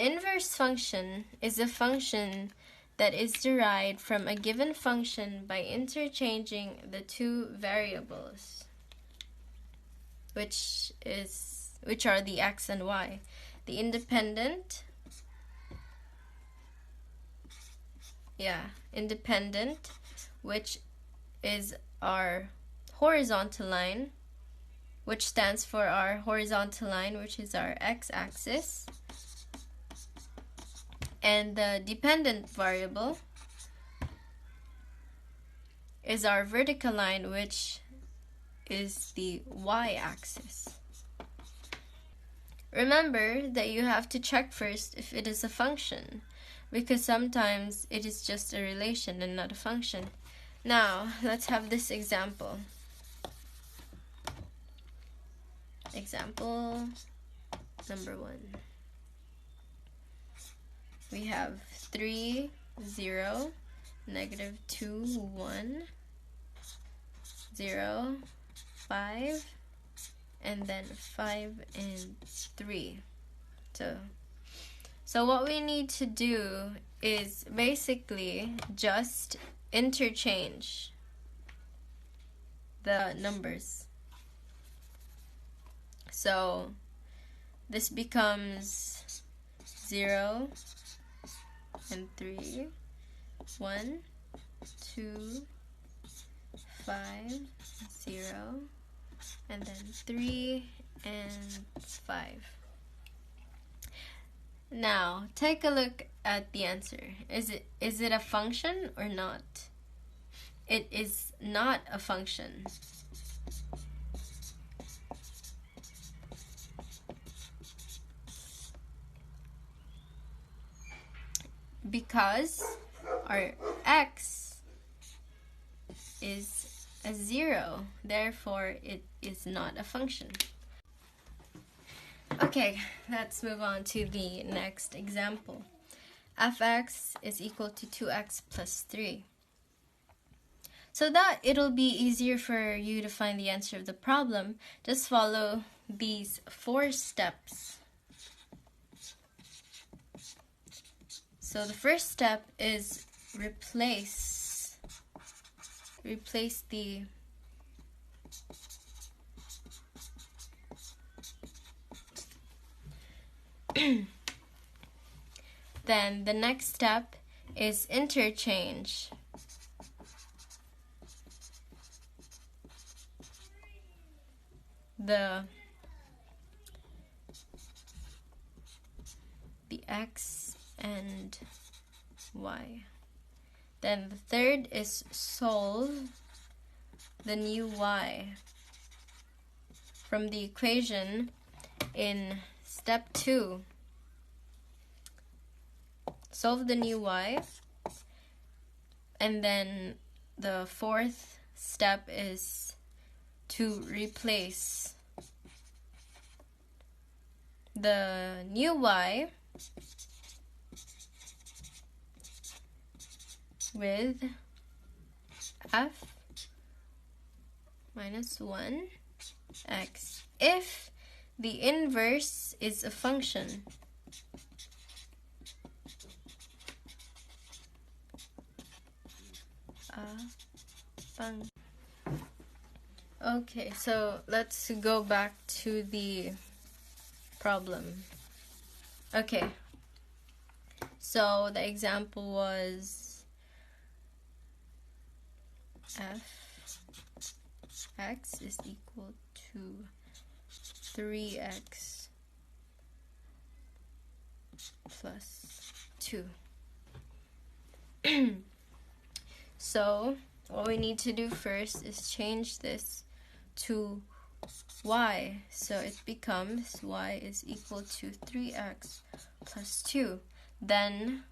An inverse function is a function that is derived from a given function by interchanging the two variables, which are the x and y. The independent, which is our horizontal line, which stands for our horizontal line, which is our x-axis, and the dependent variable is our vertical line, which is the y-axis. Remember that you have to check first if it is a function, because sometimes it is just a relation and not a function. Now, let's have this example. Example number 1. We have 3, 0, negative 2, 1, 0, 5, and then 5 and 3. So what we need to do is basically just interchange the numbers. So this becomes 0 and 3, 1, 2, 5, 0, and then 3 and 5. Now, take a look at the answer. Is it a function or not? It is not a function. Because our x is a 0, therefore it is not a function. Okay, let's move on to the next example. Fx is equal to 2x plus 3. So that it'll be easier for you to find the answer of the problem, just follow these 4 steps. So the first step is replace the then the next step is interchange the x and y. Then the third is solve the new y from the equation in step 2. Solve the new y, and then the fourth step is to replace the new y with f minus 1 x if the inverse is a function. Okay, so let's go back to the problem. Okay, so the example was f(x) is equal to 3x plus 2. So what we need to do first is change this to y. So it becomes y is equal to 3x plus 2. Then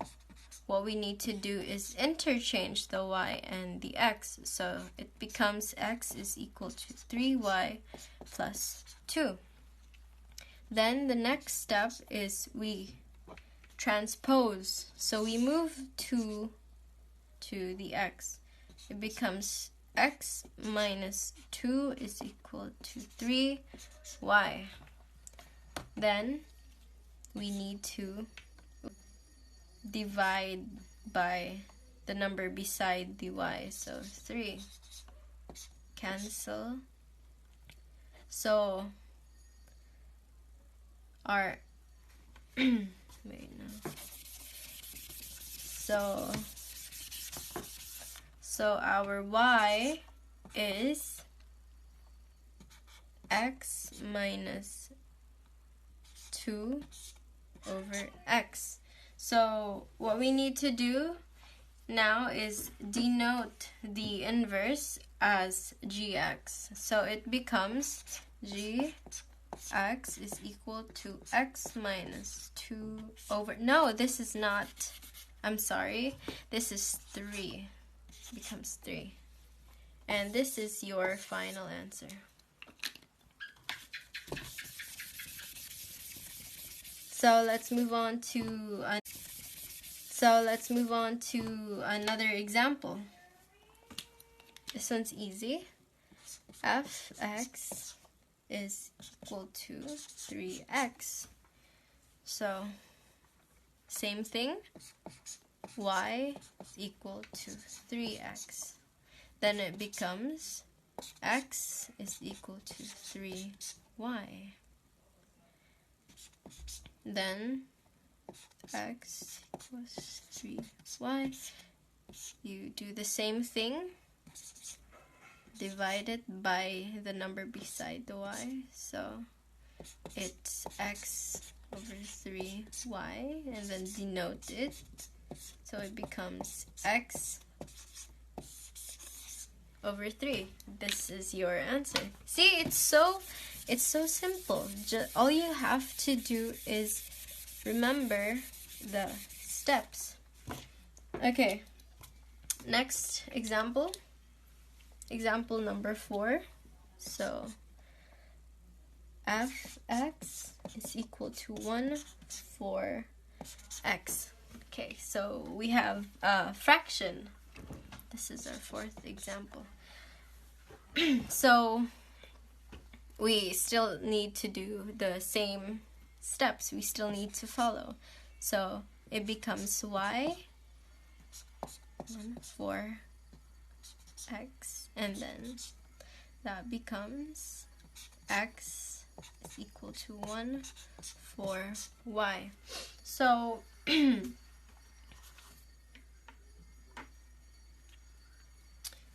what we need to do is interchange the y and the x. So it becomes x is equal to 3y plus 2. Then the next step is we transpose. So we move 2 to the x. It becomes x minus 2 is equal to 3y. Then we need to divide by the number beside the y. So 3. Cancel. So our wait, no. So our y is x minus 2 over x. So what we need to do now is denote the inverse as gx. So it becomes gx is equal to x minus 2 over... No, this is not... I'm sorry. This is 3. It becomes 3. And this is your final answer. So let's move on to another example. This one's easy. Fx is equal to 3x. So same thing. Y is equal to 3x. Then it becomes x is equal to 3y. Then x equals 3y. You do the same thing. Divide it by the number beside the y. So it's x over 3y, and then denote it. So it becomes x over 3. This is your answer. See, it's so simple. All you have to do is remember the steps. Okay, next example. Example number 4. So fx is equal to 1 for x. Okay, so we have a fraction. This is our 4th example. So we still need to do the same steps. We still need to follow. So it becomes y 1 for x, and then that becomes x is equal to 1 for y. So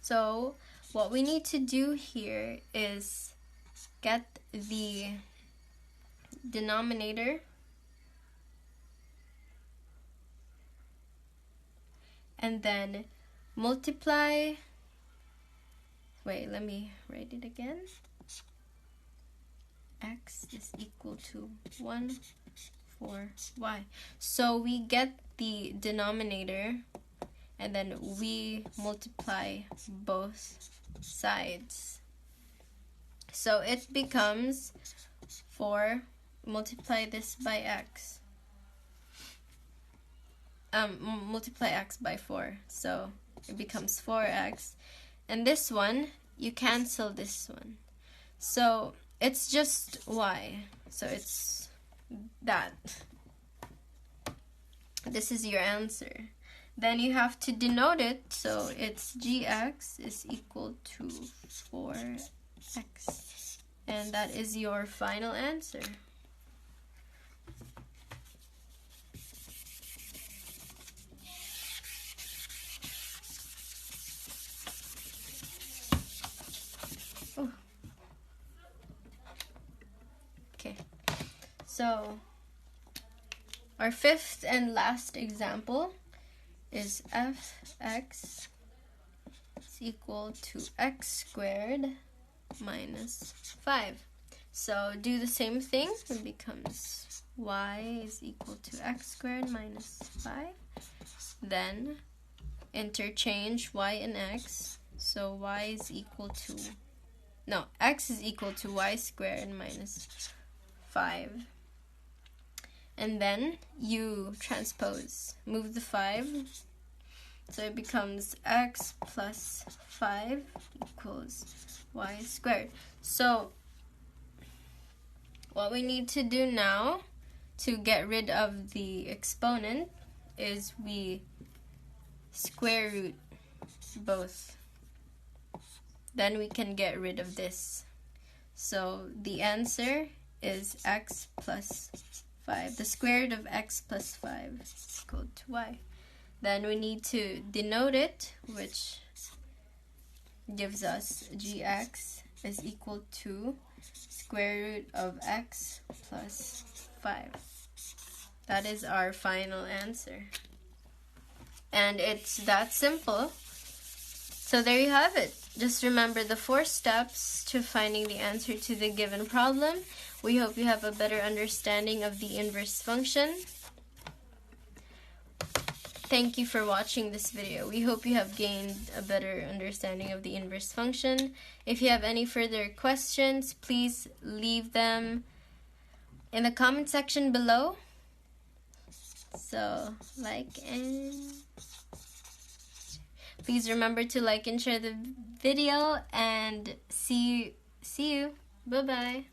so what we need to do here is get the denominator and then multiply. Wait, let me write it again. X is equal to 1 for y. So we get the denominator and then we multiply both sides. So it becomes 4, multiply this by x. Multiply x by 4. So it becomes 4x. And this one, you cancel this one. So it's just y. So it's that. This is your answer. Then you have to denote it. So it's gx is equal to 4x. And that is your final answer. So our 5th and last example is fx is equal to x squared minus 5. So do the same thing. It becomes y is equal to x squared minus 5. Then interchange y and x. So y is equal to, no, x is equal to y squared minus 5. And then you transpose, move the 5, so it becomes x plus 5 equals y squared. So what we need to do now to get rid of the exponent is we square root both. Then we can get rid of this. So the answer is x plus 5. The square root of x plus 5 is equal to y. Then we need to denote it, which gives us gx is equal to square root of x plus 5. That is our final answer. And it's that simple. So there you have it. Just remember the 4 steps to finding the answer to the given problem. We hope you have a better understanding of the inverse function. Thank you for watching this video. We hope you have gained a better understanding of the inverse function. If you have any further questions, please leave them in the comment section below. So, please remember to like and share the video, and see you. Bye-bye.